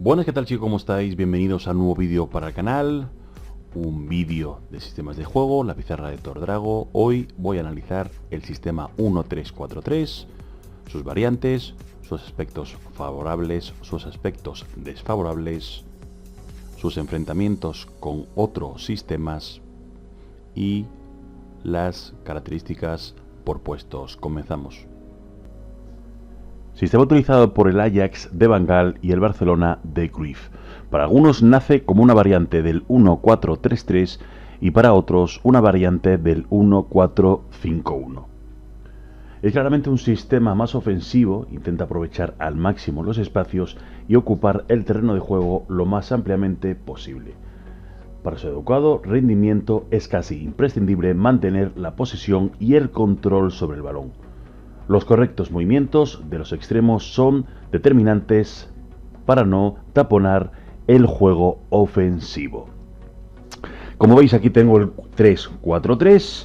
Buenas, ¿qué tal chicos? ¿Cómo estáis? Bienvenidos a un nuevo vídeo para el canal. Un vídeo de sistemas de juego, la pizarra de Thor Drago. Hoy voy a analizar el sistema 1343, sus variantes, sus aspectos favorables, sus aspectos desfavorables, sus enfrentamientos con otros sistemas y las características por puestos. Comenzamos. Sistema utilizado por el Ajax de Van Gaal y el Barcelona de Cruyff. Para algunos nace como una variante del 1433 y para otros una variante del 1451. Es claramente un sistema más ofensivo, intenta aprovechar al máximo los espacios y ocupar el terreno de juego lo más ampliamente posible. Para su adecuado rendimiento es casi imprescindible mantener la posesión y el control sobre el balón. Los correctos movimientos de los extremos son determinantes para no taponar el juego ofensivo. Como veis, aquí tengo el 3-4-3.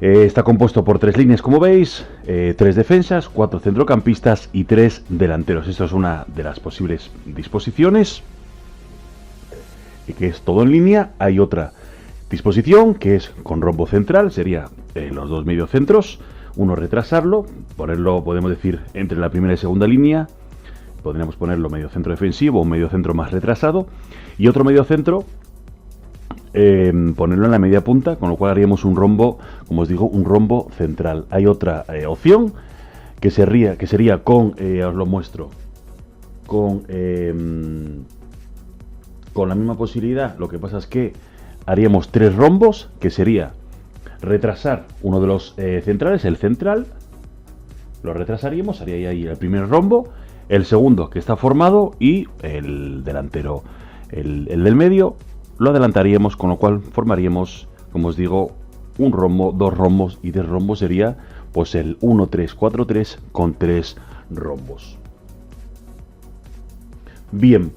Está compuesto por 3 líneas, como veis, 3 defensas, 4 centrocampistas y 3 delanteros. Esto es una de las posibles disposiciones, que es todo en línea. Hay otra disposición que es con rombo central, sería los dos mediocentros. Uno retrasarlo, ponerlo, podemos decir, entre la primera y segunda línea. Podríamos ponerlo medio centro defensivo o medio centro más retrasado. Y otro medio centro, ponerlo en la media punta, con lo cual haríamos un rombo, como os digo, un rombo central. Hay otra opción que sería con, os lo muestro, con la misma posibilidad. Lo que pasa es que haríamos 3 rombos, que sería retrasar uno de los centrales, el central, lo retrasaríamos, haría ahí el primer rombo, el segundo que está formado y el delantero, el del medio, lo adelantaríamos, con lo cual formaríamos, como os digo, un rombo, 2 rombos y 3 rombos sería pues el 1-3-4-3 con 3 rombos. Bien.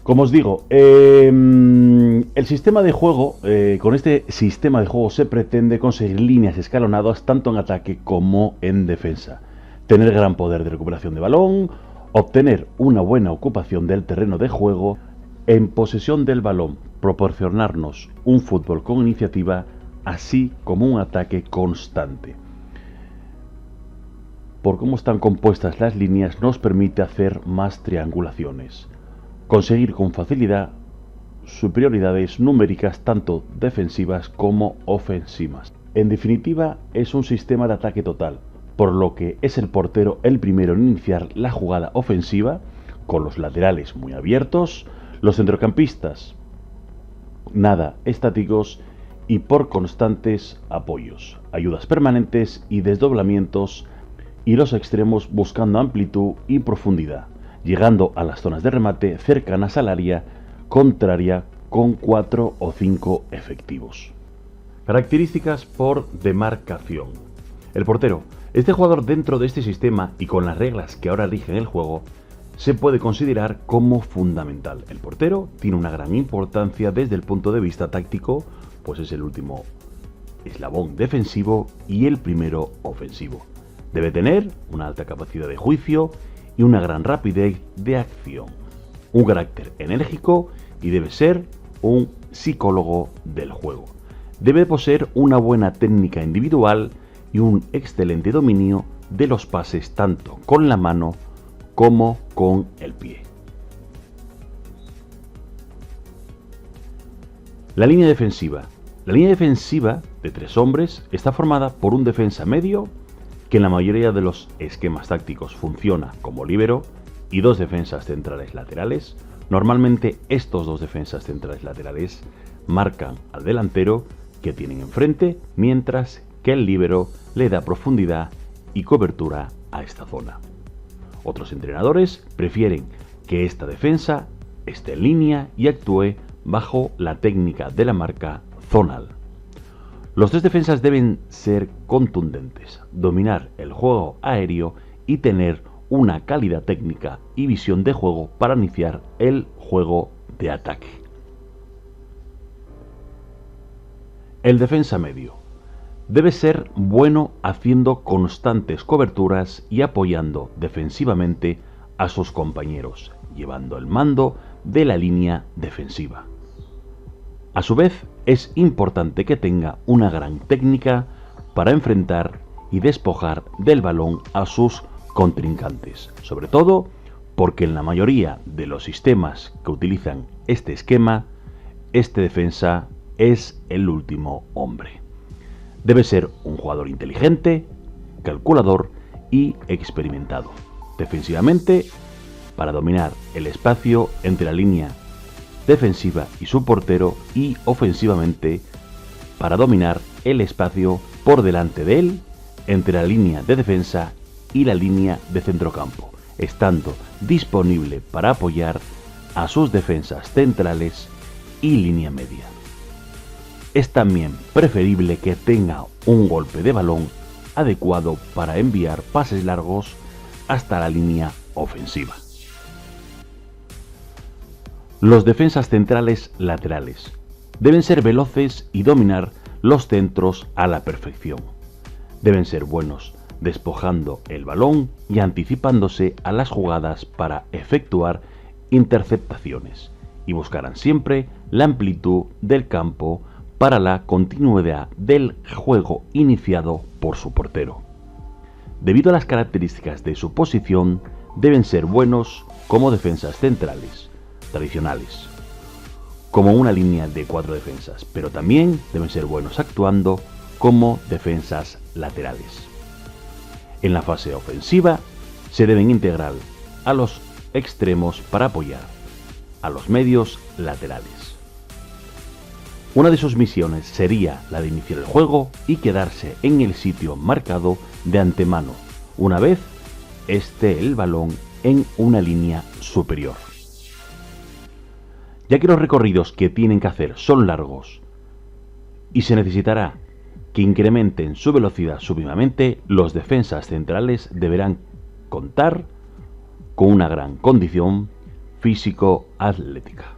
Como os digo, el sistema de juego, con este sistema de juego se pretende conseguir líneas escalonadas tanto en ataque como en defensa, tener gran poder de recuperación de balón, obtener una buena ocupación del terreno de juego, en posesión del balón, proporcionarnos un fútbol con iniciativa, así como un ataque constante. Por cómo están compuestas las líneas nos permite hacer más triangulaciones. Conseguir con facilidad superioridades numéricas tanto defensivas como ofensivas. En definitiva, es un sistema de ataque total, por lo que es el portero el primero en iniciar la jugada ofensiva, con los laterales muy abiertos, los centrocampistas nada estáticos y por constantes apoyos, ayudas permanentes y desdoblamientos, y los extremos buscando amplitud y profundidad, llegando a las zonas de remate cercanas al área contraria con 4 o 5 efectivos. Características por demarcación. El portero. Este jugador dentro de este sistema y con las reglas que ahora rigen el juego, se puede considerar como fundamental. El portero tiene una gran importancia desde el punto de vista táctico, pues es el último eslabón defensivo y el primero ofensivo. Debe tener una alta capacidad de juicio y una gran rapidez de acción, un carácter enérgico y debe ser un psicólogo del juego. Debe poseer una buena técnica individual y un excelente dominio de los pases tanto con la mano como con el pie. La línea defensiva. La línea defensiva de 3 hombres está formada por un defensa medio, que en la mayoría de los esquemas tácticos funciona como líbero, y 2 defensas centrales laterales. Normalmente estos 2 defensas centrales laterales marcan al delantero que tienen enfrente, mientras que el líbero le da profundidad y cobertura a esta zona. Otros entrenadores prefieren que esta defensa esté en línea y actúe bajo la técnica de la marca zonal. Los 3 defensas deben ser contundentes, dominar el juego aéreo y tener una calidad técnica y visión de juego para iniciar el juego de ataque. El defensa medio debe ser bueno haciendo constantes coberturas y apoyando defensivamente a sus compañeros, llevando el mando de la línea defensiva. A su vez, es importante que tenga una gran técnica para enfrentar y despojar del balón a sus contrincantes, sobre todo porque en la mayoría de los sistemas que utilizan este esquema, este defensa es el último hombre. Debe ser un jugador inteligente, calculador y experimentado. Defensivamente, para dominar el espacio entre la línea defensiva y su portero, y ofensivamente, para dominar el espacio por delante de él, entre la línea de defensa y la línea de centrocampo, estando disponible para apoyar a sus defensas centrales y línea media. Es también preferible que tenga un golpe de balón adecuado para enviar pases largos hasta la línea ofensiva. Los defensas centrales laterales deben ser veloces y dominar los centros a la perfección. Deben ser buenos despojando el balón y anticipándose a las jugadas para efectuar interceptaciones, y buscarán siempre la amplitud del campo para la continuidad del juego iniciado por su portero. Debido a las características de su posición, deben ser buenos como defensas centrales tradicionales, como una línea de 4 defensas, pero también deben ser buenos actuando como defensas laterales. En la fase ofensiva se deben integrar a los extremos para apoyar a los medios laterales. Una de sus misiones sería la de iniciar el juego y quedarse en el sitio marcado de antemano, una vez esté el balón en una línea superior. Ya que los recorridos que tienen que hacer son largos y se necesitará que incrementen su velocidad súbitamente, los defensas centrales deberán contar con una gran condición físico-atlética.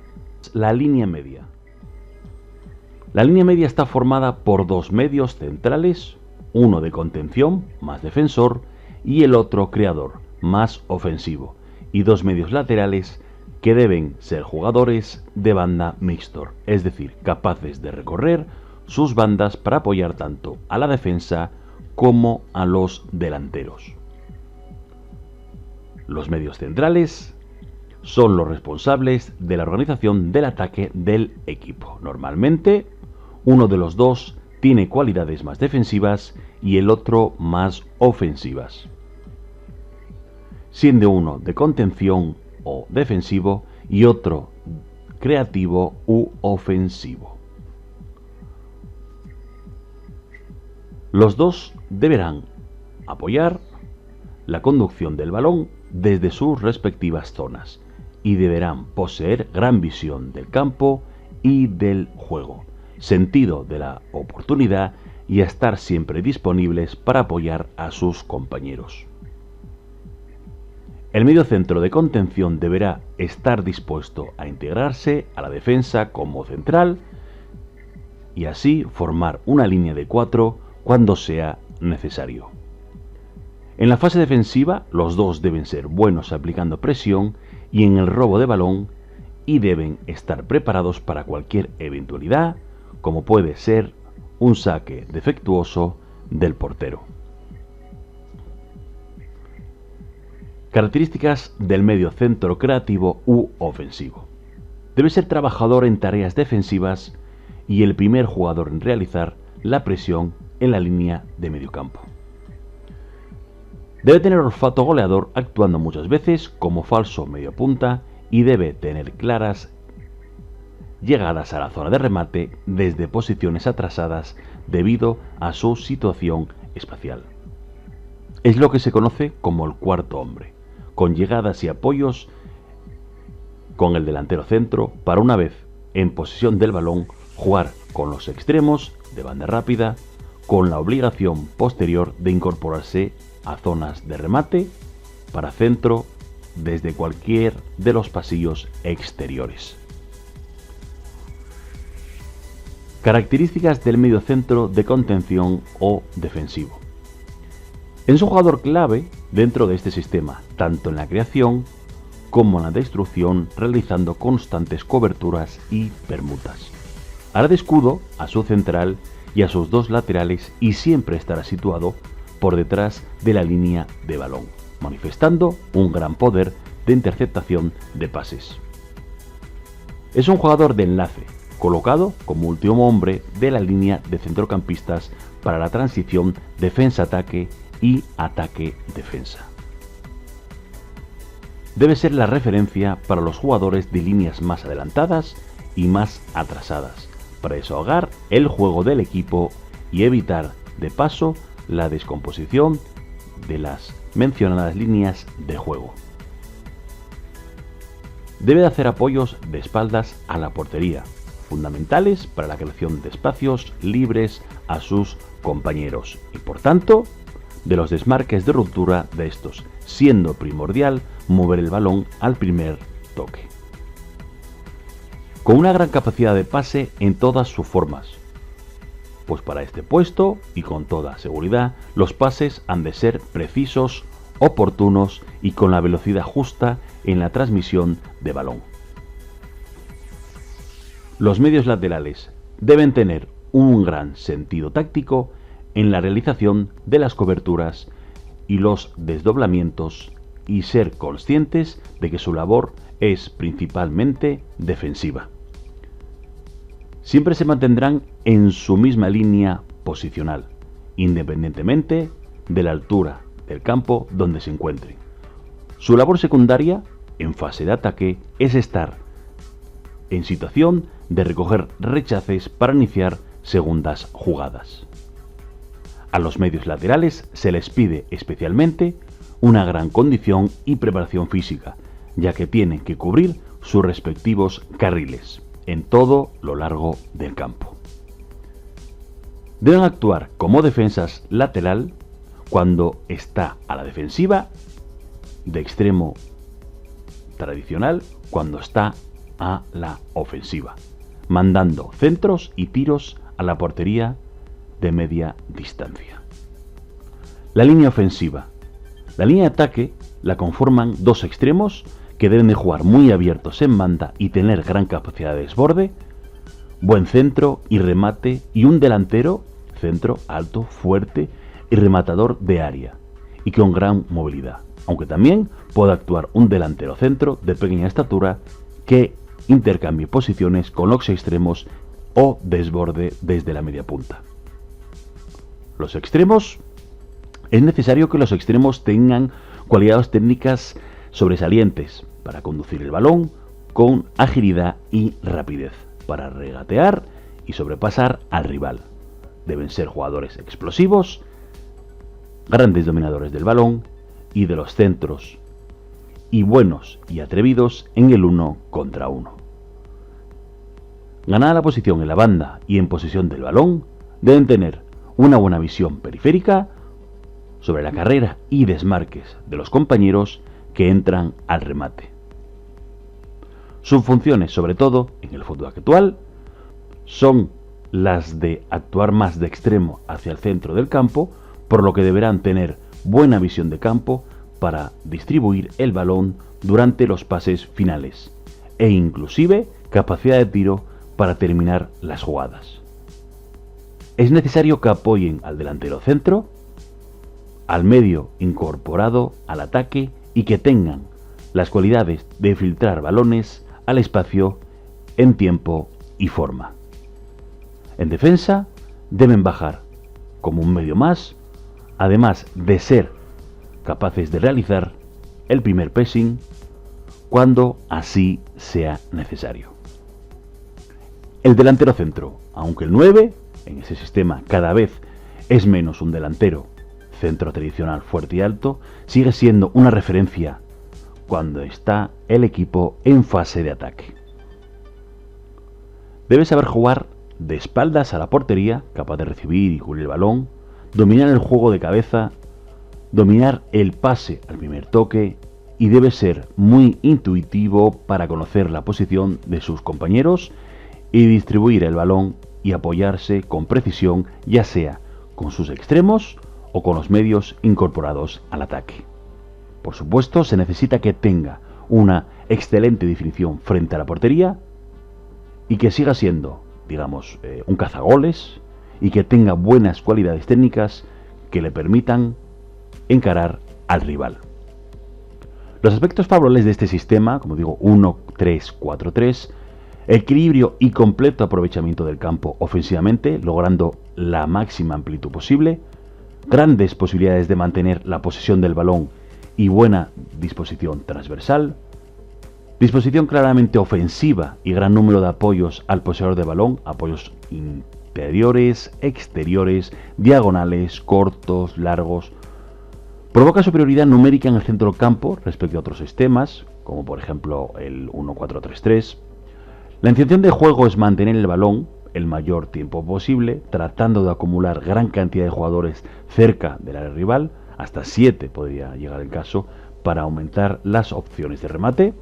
La línea media. La línea media está formada por dos medios centrales, uno de contención, más defensor, y el otro creador, más ofensivo, y dos medios laterales que deben ser jugadores de banda mixtos, es decir, capaces de recorrer sus bandas para apoyar tanto a la defensa como a los delanteros. Los medios centrales son los responsables de la organización del ataque del equipo. Normalmente, uno de los dos tiene cualidades más defensivas y el otro más ofensivas, siendo uno de contención o defensivo y otro creativo u ofensivo. Los dos deberán apoyar la conducción del balón desde sus respectivas zonas y deberán poseer gran visión del campo y del juego, sentido de la oportunidad y estar siempre disponibles para apoyar a sus compañeros. El mediocentro de contención deberá estar dispuesto a integrarse a la defensa como central y así formar una línea de 4 cuando sea necesario. En la fase defensiva, los dos deben ser buenos aplicando presión y en el robo de balón y deben estar preparados para cualquier eventualidad, como puede ser un saque defectuoso del portero. Características del medio centro creativo u ofensivo. Debe ser trabajador en tareas defensivas y el primer jugador en realizar la presión en la línea de mediocampo. Debe tener olfato goleador, actuando muchas veces como falso mediopunta, y debe tener claras llegadas a la zona de remate desde posiciones atrasadas debido a su situación espacial. Es lo que se conoce como el cuarto hombre, con llegadas y apoyos con el delantero centro para, una vez en posesión del balón, jugar con los extremos de banda rápida con la obligación posterior de incorporarse a zonas de remate para centro desde cualquier de los pasillos exteriores. Características del mediocentro de contención o defensivo. Es un jugador clave dentro de este sistema, tanto en la creación como en la destrucción, realizando constantes coberturas y permutas. Hará de escudo a su central y a sus dos laterales y siempre estará situado por detrás de la línea de balón, manifestando un gran poder de interceptación de pases. Es un jugador de enlace, colocado como último hombre de la línea de centrocampistas para la transición defensa-ataque y ataque-defensa. Debe ser la referencia para los jugadores de líneas más adelantadas y más atrasadas, para desahogar el juego del equipo y evitar, de paso, la descomposición de las mencionadas líneas de juego. Debe de hacer apoyos de espaldas a la portería, fundamentales para la creación de espacios libres a sus compañeros y, por tanto, de los desmarques de ruptura de estos, siendo primordial mover el balón al primer toque. Con una gran capacidad de pase en todas sus formas, pues para este puesto, y con toda seguridad, los pases han de ser precisos, oportunos y con la velocidad justa en la transmisión de balón. Los medios laterales deben tener un gran sentido táctico en la realización de las coberturas y los desdoblamientos y ser conscientes de que su labor es principalmente defensiva. Siempre se mantendrán en su misma línea posicional, independientemente de la altura del campo donde se encuentren. Su labor secundaria, en fase de ataque, es estar en situación de recoger rechaces para iniciar segundas jugadas. A los medios laterales se les pide especialmente una gran condición y preparación física, ya que tienen que cubrir sus respectivos carriles en todo lo largo del campo. Deben actuar como defensas lateral cuando está a la defensiva, de extremo tradicional cuando está a la ofensiva, mandando centros y tiros a la portería de media distancia. La línea ofensiva. La línea de ataque la conforman dos extremos que deben de jugar muy abiertos en banda y tener gran capacidad de desborde, buen centro y remate, y un delantero, centro alto, fuerte y rematador de área, y con gran movilidad, aunque también puede actuar un delantero centro de pequeña estatura que intercambie posiciones con los extremos o desborde desde la media punta. Los extremos. Es necesario que los extremos tengan cualidades técnicas sobresalientes para conducir el balón con agilidad y rapidez, para regatear y sobrepasar al rival. Deben ser jugadores explosivos, grandes dominadores del balón y de los centros, y buenos y atrevidos en el 1 contra 1. Ganada la posición en la banda y en posesión del balón, deben tener una buena visión periférica sobre la carrera y desmarques de los compañeros que entran al remate. Sus funciones, sobre todo en el fútbol actual, son las de actuar más de extremo hacia el centro del campo, por lo que deberán tener buena visión de campo para distribuir el balón durante los pases finales e inclusive capacidad de tiro para terminar las jugadas. Es necesario que apoyen al delantero centro, al medio incorporado al ataque y que tengan las cualidades de filtrar balones al espacio en tiempo y forma. En defensa deben bajar como un medio más, además de ser capaces de realizar el primer pressing cuando así sea necesario. El delantero centro, aunque el 9 en ese sistema cada vez es menos un delantero centro tradicional fuerte y alto, sigue siendo una referencia cuando está el equipo en fase de ataque. Debe saber jugar de espaldas a la portería, capaz de recibir y cubrir el balón, dominar el juego de cabeza, dominar el pase al primer toque, y debe ser muy intuitivo para conocer la posición de sus compañeros y distribuir el balón y apoyarse con precisión, ya sea con sus extremos o con los medios incorporados al ataque. Por supuesto, se necesita que tenga una excelente definición frente a la portería y que siga siendo, digamos, un cazagoles y que tenga buenas cualidades técnicas que le permitan encarar al rival. Los aspectos favorables de este sistema, como digo, 1-3-4-3, equilibrio y completo aprovechamiento del campo ofensivamente, logrando la máxima amplitud posible, grandes posibilidades de mantener la posesión del balón y buena disposición transversal, disposición claramente ofensiva y gran número de apoyos al poseedor de balón, apoyos interiores, exteriores, diagonales, cortos, largos. Provoca superioridad numérica en el centro del campo respecto a otros sistemas, como por ejemplo el 1-4-3-3. La intención de juego es mantener el balón el mayor tiempo posible, tratando de acumular gran cantidad de jugadores cerca del área rival, hasta 7 podría llegar el caso, para aumentar las opciones de remate.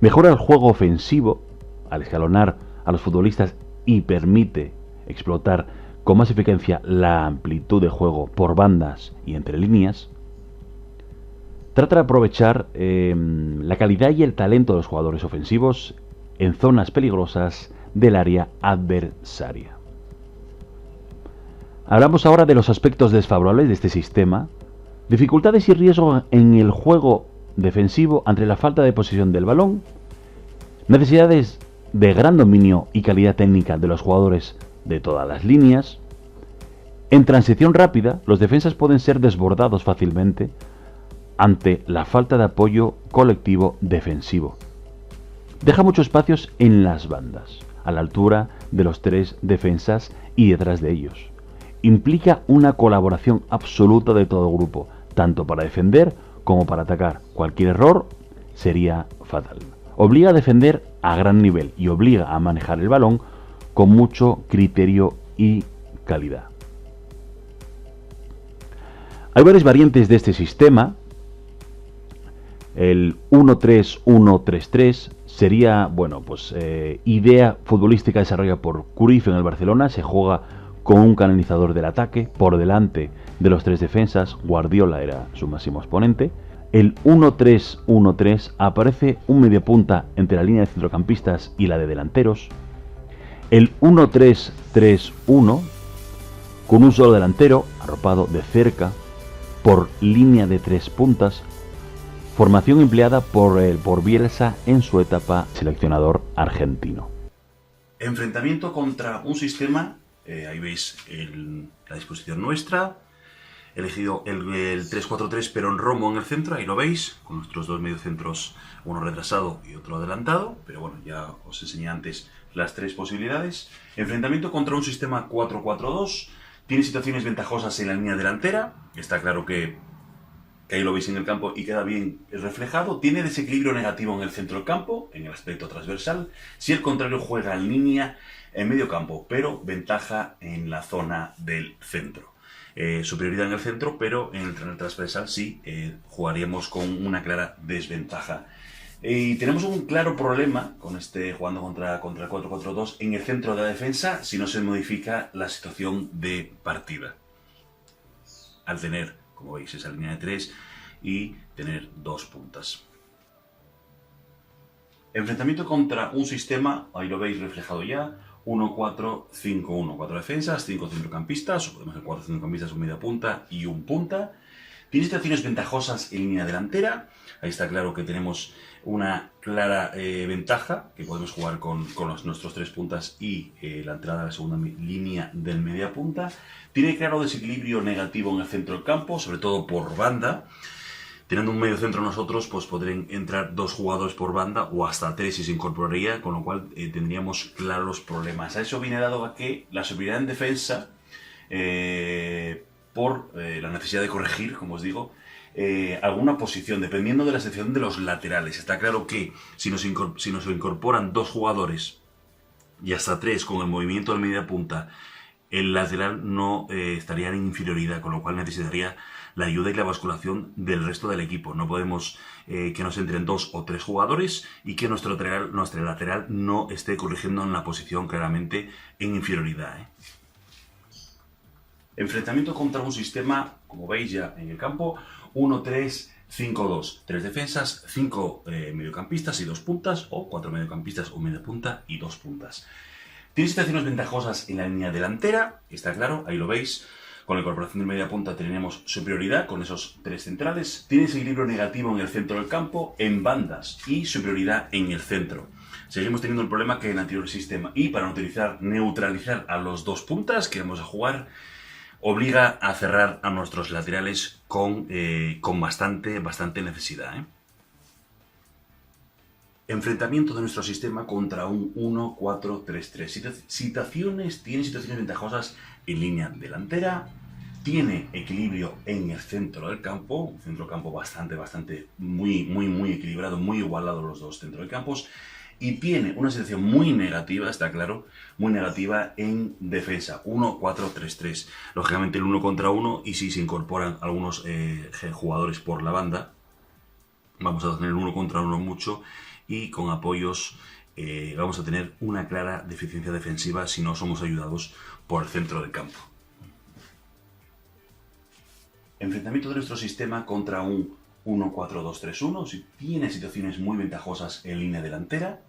Mejora el juego ofensivo al escalonar a los futbolistas y permite explotar con más eficacia la amplitud de juego por bandas y entre líneas. Trata de aprovechar la calidad y el talento de los jugadores ofensivos en zonas peligrosas del área adversaria. Hablamos ahora de los aspectos desfavorables de este sistema, dificultades y riesgo en el juego defensivo ante la falta de posesión del balón, necesidades de gran dominio y calidad técnica de los jugadores de todas las líneas. En transición rápida, los defensas pueden ser desbordados fácilmente ante la falta de apoyo colectivo defensivo. Deja muchos espacios en las bandas, a la altura de los 3 defensas y detrás de ellos. Implica una colaboración absoluta de todo el grupo, tanto para defender como para atacar. Cualquier error sería fatal. Obliga a defender a gran nivel y obliga a manejar el balón con mucho criterio y calidad. Hay varias variantes de este sistema. El 1-3-1-3-3 sería, idea futbolística desarrollada por Cruyff en el Barcelona. Se juega con un canalizador del ataque por delante de los 3 defensas. Guardiola era su máximo exponente. El 1-3-1-3 aparece un mediapunta entre la línea de centrocampistas y la de delanteros. El 1-3-3-1 con un solo delantero arropado de cerca por línea de 3 puntas, formación empleada por Bielsa en su etapa seleccionador argentino. Enfrentamiento contra un sistema, ahí veis la disposición nuestra, elegido el 3-4-3 pero en rombo en el centro, ahí lo veis, con nuestros 2 mediocentros, uno retrasado y otro adelantado, pero bueno, ya os enseñé antes las 3 posibilidades. Enfrentamiento contra un sistema 4-4-2, tiene situaciones ventajosas en la línea delantera, está claro que ahí lo veis en el campo y queda bien reflejado. Tiene desequilibrio negativo en el centro del campo, en el aspecto transversal, si el contrario juega en línea en medio campo, pero ventaja en la zona del centro. Superioridad en el centro, pero en el transversal sí jugaríamos con una clara desventaja. Y tenemos un claro problema con jugando contra el 4-4-2 en el centro de la defensa si no se modifica la situación de partida. Al tener, como veis, esa línea de 3 y tener 2 puntas. Enfrentamiento contra un sistema, ahí lo veis reflejado ya, 1-4-5-1, 4 defensas, 5 centrocampistas, o podemos hacer 4 centrocampistas, un media punta y un punta. Tiene situaciones ventajosas en línea delantera, ahí está claro que tenemos una clara ventaja, que podemos jugar con nuestros 3 puntas y la entrada de la segunda línea del media punta. Tiene claro desequilibrio negativo en el centro del campo, sobre todo por banda. Teniendo un medio centro nosotros, pues podrían entrar 2 jugadores por banda o hasta 3 si se incorporaría, con lo cual tendríamos claros problemas. A eso viene dado a que la superioridad en defensa, por la necesidad de corregir, como os digo, alguna posición, dependiendo de la sección de los laterales. Está claro que si nos incorporan 2 jugadores y hasta 3 con el movimiento del media punta, el lateral no estaría en inferioridad, con lo cual necesitaría la ayuda y la basculación del resto del equipo. No podemos que nos entren 2 o 3 jugadores y que nuestro lateral no esté corrigiendo en la posición claramente en inferioridad. Enfrentamiento contra un sistema, como veis ya en el campo, 1-3-3-1. 5-2, 3 defensas, 5 mediocampistas y 2 puntas, o 4 mediocampistas, un media punta y 2 puntas. Tiene situaciones ventajosas en la línea delantera, está claro, ahí lo veis. Con la incorporación de media punta tenemos superioridad con esos 3 centrales. Tiene equilibrio negativo en el centro del campo, en bandas, y superioridad en el centro. Seguimos teniendo el problema que en el anterior sistema. Y para neutralizar a los 2 puntas que vamos a jugar, obliga a cerrar a nuestros laterales con bastante necesidad. Enfrentamiento de nuestro sistema contra un 1-4-3-3. Tiene situaciones ventajosas en línea delantera, tiene equilibrio en el centro del campo, un centro del campo muy equilibrado, muy igualado los dos centros del campo, y tiene una situación muy negativa, está claro, muy negativa en defensa, 1-4-3-3. Lógicamente el 1 contra 1, y si se incorporan algunos jugadores por la banda, vamos a tener 1 contra 1 mucho, y con apoyos vamos a tener una clara deficiencia defensiva si no somos ayudados por el centro del campo. Enfrentamiento de nuestro sistema contra un 1-4-2-3-1. Si tiene situaciones muy ventajosas en línea delantera,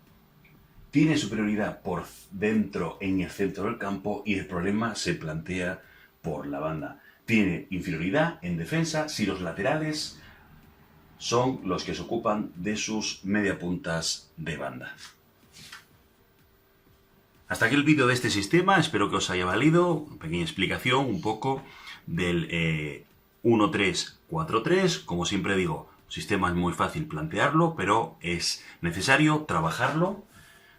tiene superioridad por dentro en el centro del campo, y el problema se plantea por la banda. Tiene inferioridad en defensa si los laterales son los que se ocupan de sus mediapuntas de banda. Hasta aquí el vídeo de este sistema, espero que os haya valido. Una pequeña explicación un poco del 1-3-4-3. Como siempre digo, el sistema es muy fácil plantearlo, pero es necesario trabajarlo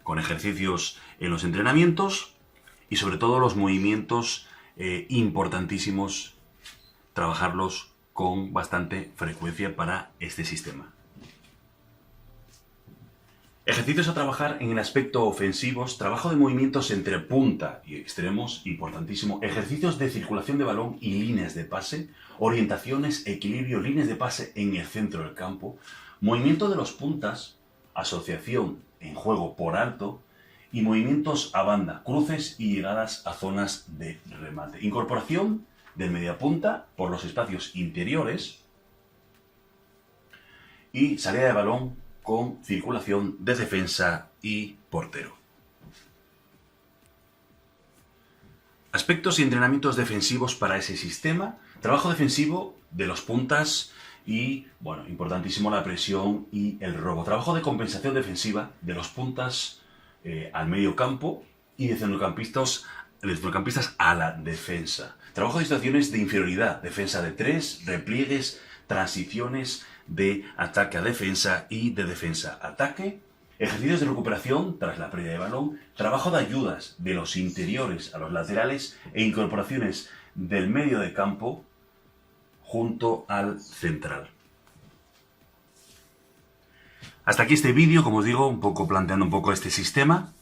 con ejercicios en los entrenamientos, y sobre todo los movimientos importantísimos, trabajarlos con bastante frecuencia para este sistema. Ejercicios a trabajar en el aspecto ofensivo, trabajo de movimientos entre punta y extremos, importantísimo, ejercicios de circulación de balón y líneas de pase, orientaciones, equilibrio, líneas de pase en el centro del campo, movimiento de los puntas, asociación en juego por alto, y movimientos a banda, cruces y llegadas a zonas de remate. Incorporación del mediapunta por los espacios interiores y salida de balón con circulación de defensa y portero. Aspectos y entrenamientos defensivos para ese sistema. Trabajo defensivo de los puntas y, bueno, importantísimo la presión y el robo. Trabajo de compensación defensiva de los puntas al medio campo y de centrocampistas a la defensa. Trabajo de situaciones de inferioridad, defensa de 3, repliegues, transiciones de ataque a defensa y de defensa a ataque, ejercicios de recuperación tras la pérdida de balón, trabajo de ayudas de los interiores a los laterales e incorporaciones del medio de campo junto al central. Hasta aquí este vídeo, como os digo, planteando un poco este sistema,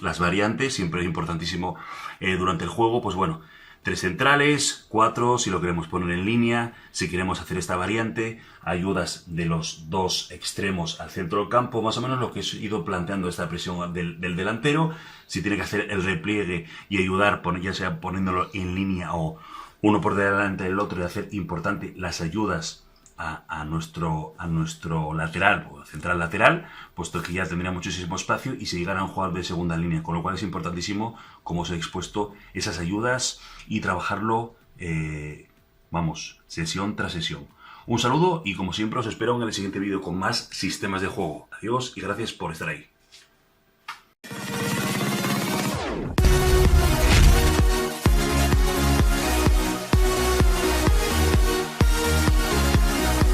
las variantes, siempre es importantísimo durante el juego, pues bueno, 3 centrales, 4 si lo queremos poner en línea, si queremos hacer esta variante, ayudas de los 2 extremos al centro del campo, más o menos lo que he ido planteando, esta presión del delantero, si tiene que hacer el repliegue y ayudar, ya sea poniéndolo en línea o uno por delante del otro, y hacer importante las ayudas a nuestro lateral, o central lateral, puesto que ya tendría muchísimo espacio y se llegarán a jugar de segunda línea, con lo cual es importantísimo, como os he expuesto, esas ayudas y trabajarlo, sesión tras sesión. Un saludo y como siempre os espero en el siguiente vídeo con más sistemas de juego. Adiós y gracias por estar ahí.